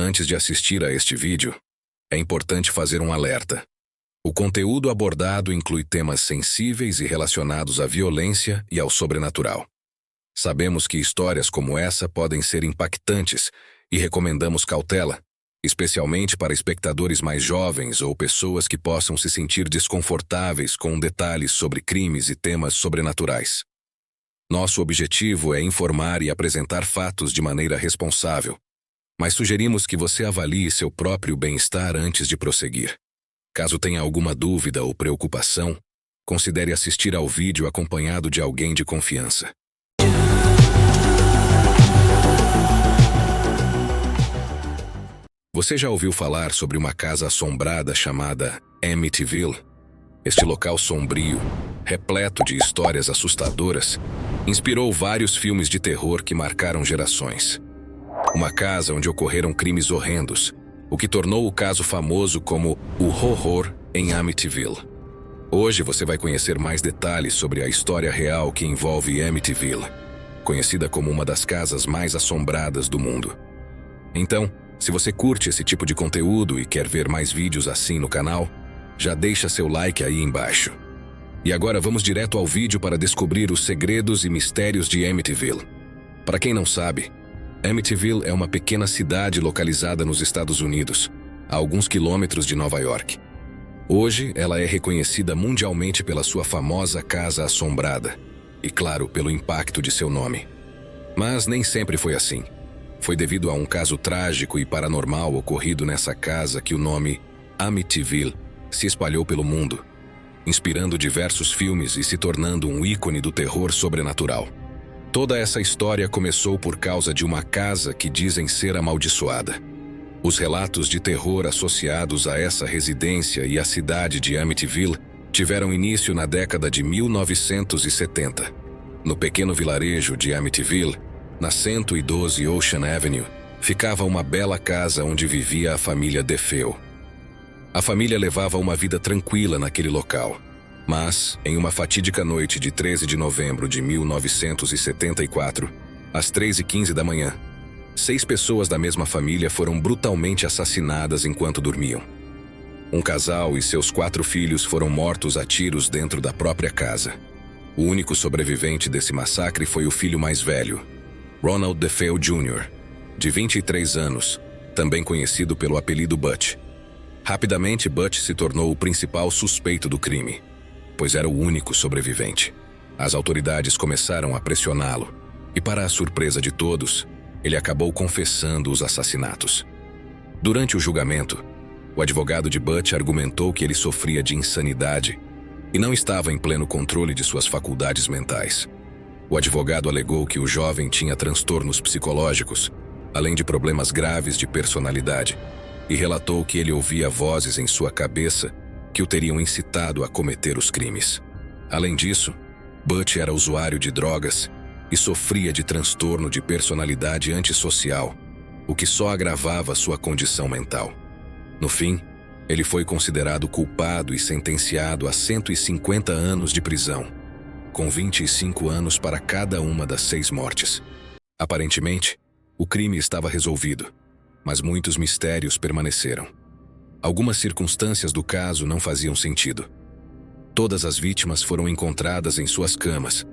Antes de assistir a este vídeo, é importante fazer um alerta. O conteúdo abordado inclui temas sensíveis e relacionados à violência e ao sobrenatural. Sabemos que histórias como essa podem ser impactantes e recomendamos cautela, especialmente para espectadores mais jovens ou pessoas que possam se sentir desconfortáveis com detalhes sobre crimes e temas sobrenaturais. Nosso objetivo é informar e apresentar fatos de maneira responsável, mas sugerimos que você avalie seu próprio bem-estar antes de prosseguir. Caso tenha alguma dúvida ou preocupação, considere assistir ao vídeo acompanhado de alguém de confiança. Você já ouviu falar sobre uma casa assombrada chamada Amityville? Este local sombrio, repleto de histórias assustadoras, inspirou vários filmes de terror que marcaram gerações. Uma casa onde ocorreram crimes horrendos, o que tornou o caso famoso como o horror em Amityville. Hoje você vai conhecer mais detalhes sobre a história real que envolve Amityville, conhecida como uma das casas mais assombradas do mundo. Então, se você curte esse tipo de conteúdo e quer ver mais vídeos assim no canal, já deixa seu like aí embaixo. E agora vamos direto ao vídeo para descobrir os segredos e mistérios de Amityville. Para quem não sabe, Amityville é uma pequena cidade localizada nos Estados Unidos, a alguns quilômetros de Nova York. Hoje, ela é reconhecida mundialmente pela sua famosa casa assombrada, e claro, pelo impacto de seu nome. Mas nem sempre foi assim. Foi devido a um caso trágico e paranormal ocorrido nessa casa que o nome Amityville se espalhou pelo mundo, inspirando diversos filmes e se tornando um ícone do terror sobrenatural. Toda essa história começou por causa de uma casa que dizem ser amaldiçoada. Os relatos de terror associados a essa residência e à cidade de Amityville tiveram início na década de 1970. No pequeno vilarejo de Amityville, na 112 Ocean Avenue, ficava uma bela casa onde vivia a família DeFeo. A família levava uma vida tranquila naquele local. Mas, em uma fatídica noite de 13 de novembro de 1974, às 3h15 da manhã, 6 pessoas da mesma família foram brutalmente assassinadas enquanto dormiam. Um casal e seus 4 filhos foram mortos a tiros dentro da própria casa. O único sobrevivente desse massacre foi o filho mais velho, Ronald DeFeo Jr., de 23 anos, também conhecido pelo apelido Butch. Rapidamente, Butch se tornou o principal suspeito do crime, pois era o único sobrevivente. As autoridades começaram a pressioná-lo, e para a surpresa de todos, ele acabou confessando os assassinatos. Durante o julgamento, o advogado de Butch argumentou que ele sofria de insanidade e não estava em pleno controle de suas faculdades mentais. O advogado alegou que o jovem tinha transtornos psicológicos, além de problemas graves de personalidade, e relatou que ele ouvia vozes em sua cabeça que o teriam incitado a cometer os crimes. Além disso, Butch era usuário de drogas e sofria de transtorno de personalidade antissocial, o que só agravava sua condição mental. No fim, ele foi considerado culpado e sentenciado a 150 anos de prisão, com 25 anos para cada uma das 6 mortes. Aparentemente, o crime estava resolvido, mas muitos mistérios permaneceram. Algumas circunstâncias do caso não faziam sentido. Todas as vítimas foram encontradas em suas camas,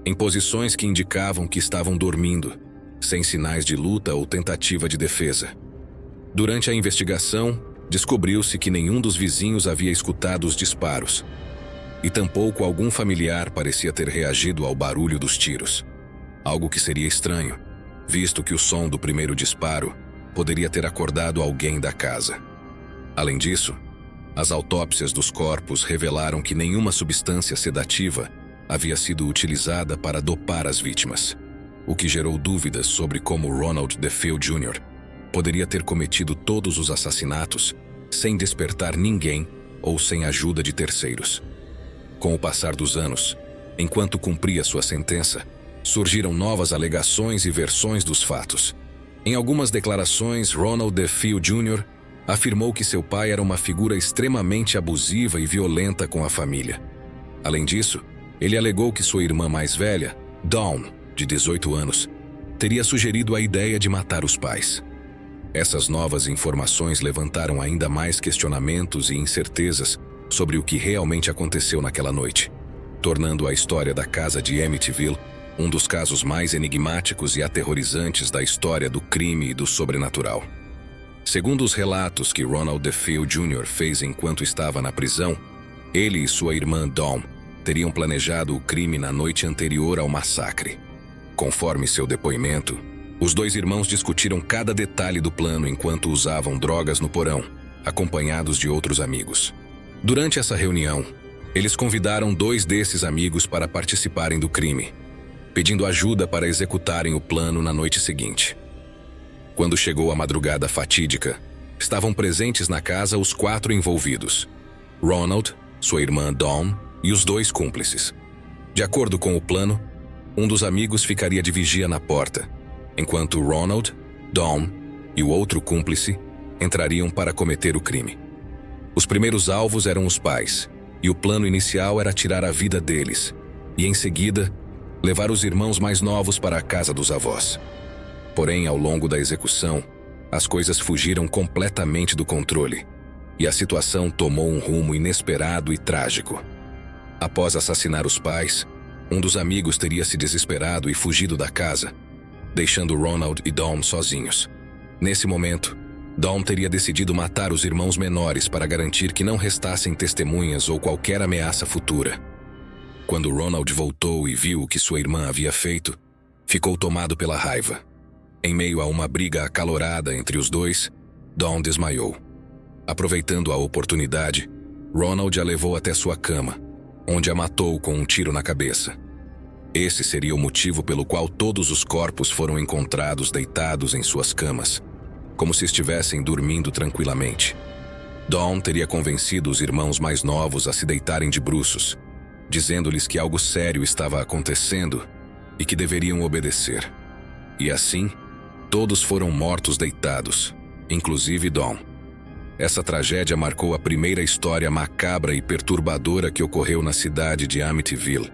em posições que indicavam que estavam dormindo, sem sinais de luta ou tentativa de defesa. Durante a investigação, descobriu-se que nenhum dos vizinhos havia escutado os disparos, e tampouco algum familiar parecia ter reagido ao barulho dos tiros, algo que seria estranho, visto que o som do primeiro disparo poderia ter acordado alguém da casa. Além disso, as autópsias dos corpos revelaram que nenhuma substância sedativa havia sido utilizada para dopar as vítimas, o que gerou dúvidas sobre como Ronald DeFeo Jr. poderia ter cometido todos os assassinatos sem despertar ninguém ou sem ajuda de terceiros. Com o passar dos anos, enquanto cumpria sua sentença, surgiram novas alegações e versões dos fatos. Em algumas declarações, Ronald DeFeo Jr. afirmou que seu pai era uma figura extremamente abusiva e violenta com a família. Além disso, ele alegou que sua irmã mais velha, Dawn, de 18 anos, teria sugerido a ideia de matar os pais. Essas novas informações levantaram ainda mais questionamentos e incertezas sobre o que realmente aconteceu naquela noite, tornando a história da casa de Amityville um dos casos mais enigmáticos e aterrorizantes da história do crime e do sobrenatural. Segundo os relatos que Ronald DeFeo Jr. fez enquanto estava na prisão, ele e sua irmã Dawn teriam planejado o crime na noite anterior ao massacre. Conforme seu depoimento, os dois irmãos discutiram cada detalhe do plano enquanto usavam drogas no porão, acompanhados de outros amigos. Durante essa reunião, eles convidaram 2 desses amigos para participarem do crime, pedindo ajuda para executarem o plano na noite seguinte. Quando chegou a madrugada fatídica, estavam presentes na casa os 4 envolvidos: Ronald, sua irmã Dawn e os 2 cúmplices. De acordo com o plano, um dos amigos ficaria de vigia na porta, enquanto Ronald, Dawn e o outro cúmplice entrariam para cometer o crime. Os primeiros alvos eram os pais, e o plano inicial era tirar a vida deles, e em seguida, levar os irmãos mais novos para a casa dos avós. Porém, ao longo da execução, as coisas fugiram completamente do controle, e a situação tomou um rumo inesperado e trágico. Após assassinar os pais, um dos amigos teria se desesperado e fugido da casa, deixando Ronald e Dawn sozinhos. Nesse momento, Dawn teria decidido matar os irmãos menores para garantir que não restassem testemunhas ou qualquer ameaça futura. Quando Ronald voltou e viu o que sua irmã havia feito, ficou tomado pela raiva. Em meio a uma briga acalorada entre os dois, Dawn desmaiou. Aproveitando a oportunidade, Ronald a levou até sua cama, onde a matou com um tiro na cabeça. Esse seria o motivo pelo qual todos os corpos foram encontrados deitados em suas camas, como se estivessem dormindo tranquilamente. Dawn teria convencido os irmãos mais novos a se deitarem de bruços, dizendo-lhes que algo sério estava acontecendo e que deveriam obedecer. E assim, todos foram mortos deitados, inclusive Dawn. Essa tragédia marcou a primeira história macabra e perturbadora que ocorreu na cidade de Amityville,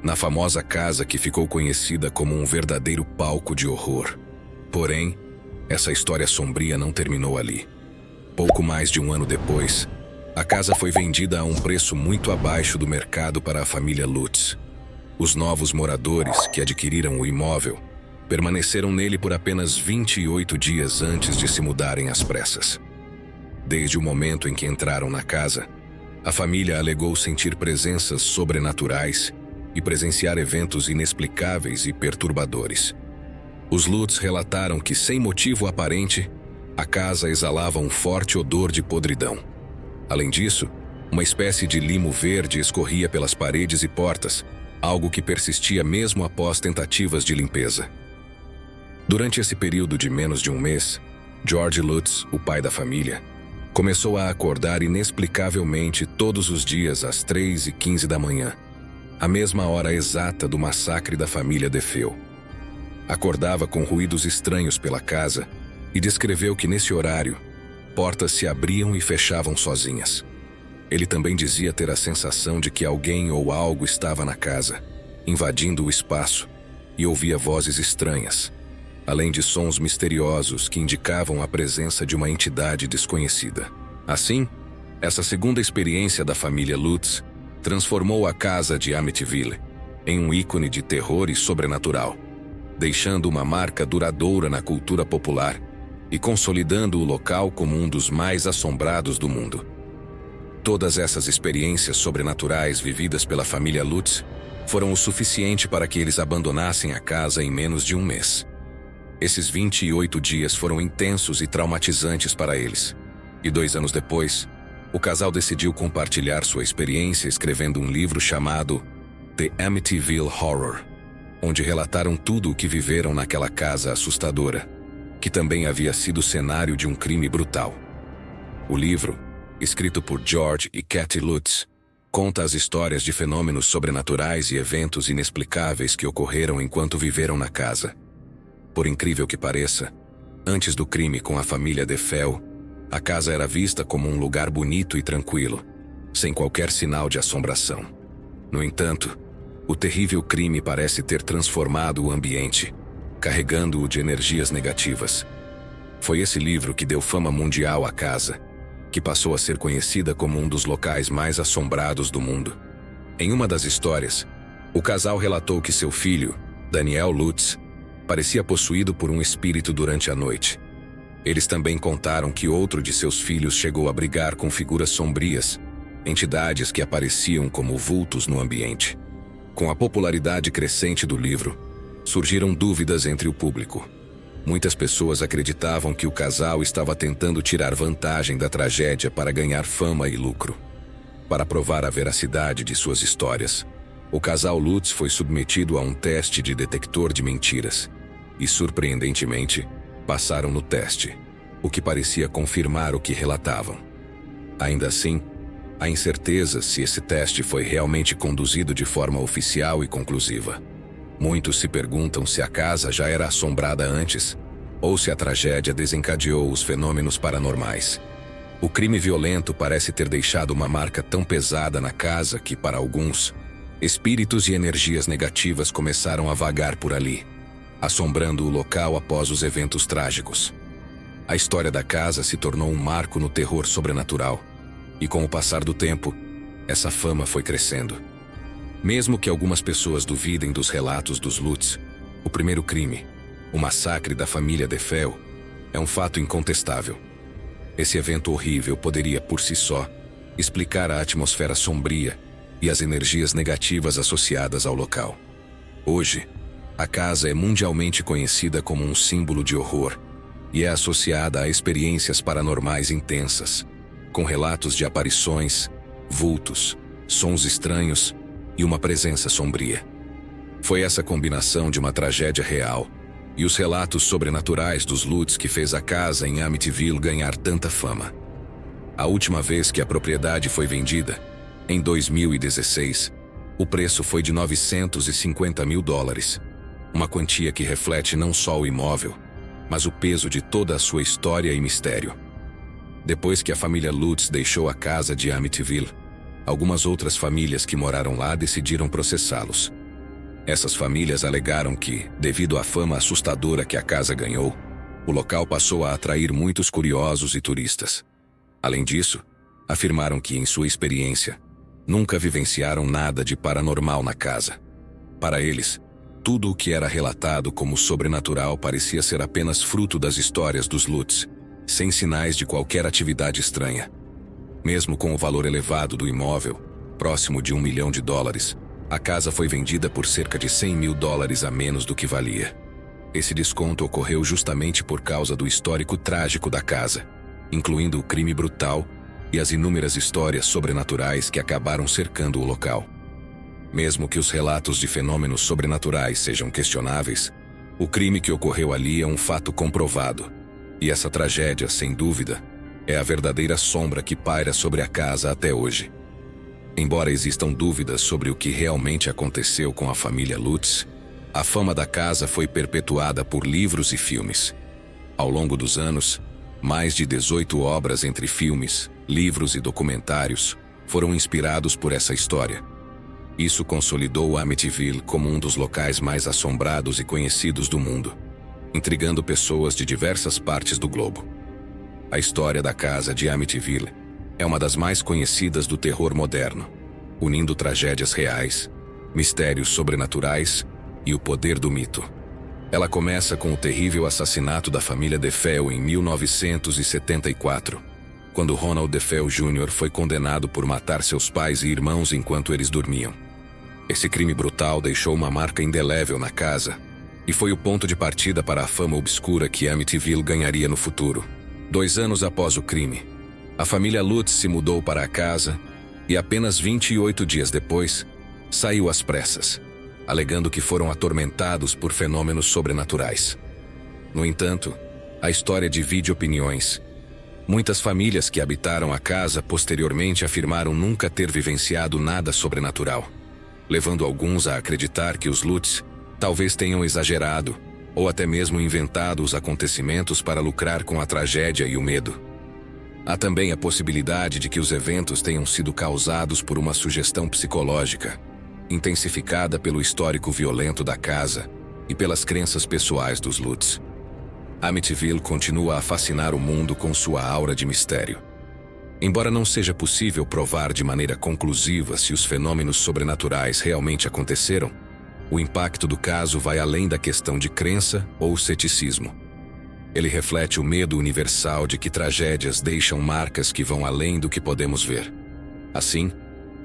na famosa casa que ficou conhecida como um verdadeiro palco de horror. Porém, essa história sombria não terminou ali. Pouco mais de um ano depois, a casa foi vendida a um preço muito abaixo do mercado para a família Lutz. Os novos moradores que adquiriram o imóvel permaneceram nele por apenas 28 dias antes de se mudarem às pressas. Desde o momento em que entraram na casa, a família alegou sentir presenças sobrenaturais e presenciar eventos inexplicáveis e perturbadores. Os Lutz relataram que, sem motivo aparente, a casa exalava um forte odor de podridão. Além disso, uma espécie de limo verde escorria pelas paredes e portas, algo que persistia mesmo após tentativas de limpeza. Durante esse período de menos de um mês, George Lutz, o pai da família, começou a acordar inexplicavelmente todos os dias às 3h15 da manhã, a mesma hora exata do massacre da família DeFeo. Acordava com ruídos estranhos pela casa e descreveu que nesse horário, portas se abriam e fechavam sozinhas. Ele também dizia ter a sensação de que alguém ou algo estava na casa, invadindo o espaço, e ouvia vozes estranhas, além de sons misteriosos que indicavam a presença de uma entidade desconhecida. Assim, essa segunda experiência da família Lutz transformou a casa de Amityville em um ícone de terror e sobrenatural, deixando uma marca duradoura na cultura popular e consolidando o local como um dos mais assombrados do mundo. Todas essas experiências sobrenaturais vividas pela família Lutz foram o suficiente para que eles abandonassem a casa em menos de um mês. Esses 28 dias foram intensos e traumatizantes para eles. E 2 anos depois, o casal decidiu compartilhar sua experiência escrevendo um livro chamado The Amityville Horror, onde relataram tudo o que viveram naquela casa assustadora, que também havia sido cenário de um crime brutal. O livro, escrito por George e Kathy Lutz, conta as histórias de fenômenos sobrenaturais e eventos inexplicáveis que ocorreram enquanto viveram na casa. Por incrível que pareça, antes do crime com a família DeFeo, a casa era vista como um lugar bonito e tranquilo, sem qualquer sinal de assombração. No entanto, o terrível crime parece ter transformado o ambiente, carregando-o de energias negativas. Foi esse livro que deu fama mundial à casa, que passou a ser conhecida como um dos locais mais assombrados do mundo. Em uma das histórias, o casal relatou que seu filho, Daniel Lutz, parecia possuído por um espírito durante a noite. Eles também contaram que outro de seus filhos chegou a brigar com figuras sombrias, entidades que apareciam como vultos no ambiente. Com a popularidade crescente do livro, surgiram dúvidas entre o público. Muitas pessoas acreditavam que o casal estava tentando tirar vantagem da tragédia para ganhar fama e lucro. Para provar a veracidade de suas histórias, o casal Lutz foi submetido a um teste de detector de mentiras. E, surpreendentemente, passaram no teste, o que parecia confirmar o que relatavam. Ainda assim, há incerteza se esse teste foi realmente conduzido de forma oficial e conclusiva. Muitos se perguntam se a casa já era assombrada antes, ou se a tragédia desencadeou os fenômenos paranormais. O crime violento parece ter deixado uma marca tão pesada na casa que, para alguns, espíritos e energias negativas começaram a vagar por ali, assombrando o local após os eventos trágicos. A história da casa se tornou um marco no terror sobrenatural, e com o passar do tempo, essa fama foi crescendo. Mesmo que algumas pessoas duvidem dos relatos dos Lutz, o primeiro crime, o massacre da família DeFeo, é um fato incontestável. Esse evento horrível poderia, por si só, explicar a atmosfera sombria e as energias negativas associadas ao local. Hoje, a casa é mundialmente conhecida como um símbolo de horror e é associada a experiências paranormais intensas, com relatos de aparições, vultos, sons estranhos e uma presença sombria. Foi essa combinação de uma tragédia real e os relatos sobrenaturais dos Lutz que fez a casa em Amityville ganhar tanta fama. A última vez que a propriedade foi vendida, em 2016, o preço foi de $950 mil, uma quantia que reflete não só o imóvel, mas o peso de toda a sua história e mistério. Depois que a família Lutz deixou a casa de Amityville, algumas outras famílias que moraram lá decidiram processá-los. Essas famílias alegaram que, devido à fama assustadora que a casa ganhou, o local passou a atrair muitos curiosos e turistas. Além disso, afirmaram que, em sua experiência, nunca vivenciaram nada de paranormal na casa. Para eles, tudo o que era relatado como sobrenatural parecia ser apenas fruto das histórias dos Lutz, sem sinais de qualquer atividade estranha. Mesmo com o valor elevado do imóvel, próximo de $1 milhão, a casa foi vendida por cerca de $100 mil a menos do que valia. Esse desconto ocorreu justamente por causa do histórico trágico da casa, incluindo o crime brutal e as inúmeras histórias sobrenaturais que acabaram cercando o local. Mesmo que os relatos de fenômenos sobrenaturais sejam questionáveis, o crime que ocorreu ali é um fato comprovado, e essa tragédia, sem dúvida, é a verdadeira sombra que paira sobre a casa até hoje. Embora existam dúvidas sobre o que realmente aconteceu com a família Lutz, a fama da casa foi perpetuada por livros e filmes. Ao longo dos anos, mais de 18 obras entre filmes, livros e documentários foram inspirados por essa história. Isso consolidou Amityville como um dos locais mais assombrados e conhecidos do mundo, intrigando pessoas de diversas partes do globo. A história da casa de Amityville é uma das mais conhecidas do terror moderno, unindo tragédias reais, mistérios sobrenaturais e o poder do mito. Ela começa com o terrível assassinato da família DeFeo em 1974, quando Ronald DeFeo Jr. foi condenado por matar seus pais e irmãos enquanto eles dormiam. Esse crime brutal deixou uma marca indelével na casa e foi o ponto de partida para a fama obscura que Amityville ganharia no futuro. 2 anos após o crime, a família Lutz se mudou para a casa e apenas 28 dias depois, saiu às pressas, alegando que foram atormentados por fenômenos sobrenaturais. No entanto, a história divide opiniões. Muitas famílias que habitaram a casa posteriormente afirmaram nunca ter vivenciado nada sobrenatural, levando alguns a acreditar que os Lutz talvez tenham exagerado ou até mesmo inventado os acontecimentos para lucrar com a tragédia e o medo. Há também a possibilidade de que os eventos tenham sido causados por uma sugestão psicológica, intensificada pelo histórico violento da casa e pelas crenças pessoais dos Lutz. Amityville continua a fascinar o mundo com sua aura de mistério. Embora não seja possível provar de maneira conclusiva se os fenômenos sobrenaturais realmente aconteceram, o impacto do caso vai além da questão de crença ou ceticismo. Ele reflete o medo universal de que tragédias deixam marcas que vão além do que podemos ver. Assim,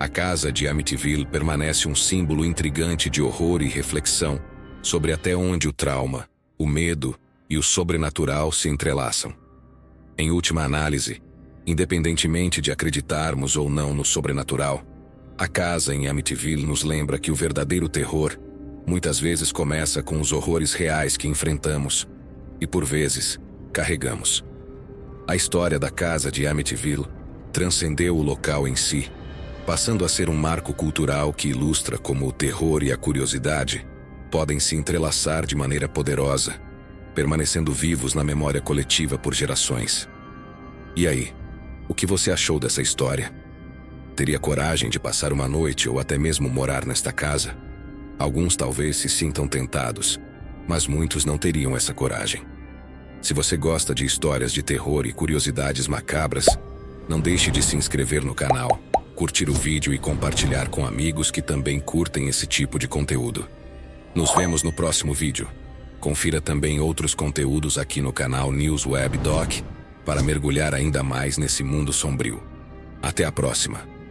a casa de Amityville permanece um símbolo intrigante de horror e reflexão sobre até onde o trauma, o medo e o sobrenatural se entrelaçam. Em última análise, independentemente de acreditarmos ou não no sobrenatural, a casa em Amityville nos lembra que o verdadeiro terror muitas vezes começa com os horrores reais que enfrentamos e, por vezes, carregamos. A história da casa de Amityville transcendeu o local em si, passando a ser um marco cultural que ilustra como o terror e a curiosidade podem se entrelaçar de maneira poderosa, permanecendo vivos na memória coletiva por gerações. E aí, o que você achou dessa história? Teria coragem de passar uma noite ou até mesmo morar nesta casa? Alguns talvez se sintam tentados, mas muitos não teriam essa coragem. Se você gosta de histórias de terror e curiosidades macabras, não deixe de se inscrever no canal, curtir o vídeo e compartilhar com amigos que também curtem esse tipo de conteúdo. Nos vemos no próximo vídeo. Confira também outros conteúdos aqui no canal News Web Doc para mergulhar ainda mais nesse mundo sombrio. Até a próxima!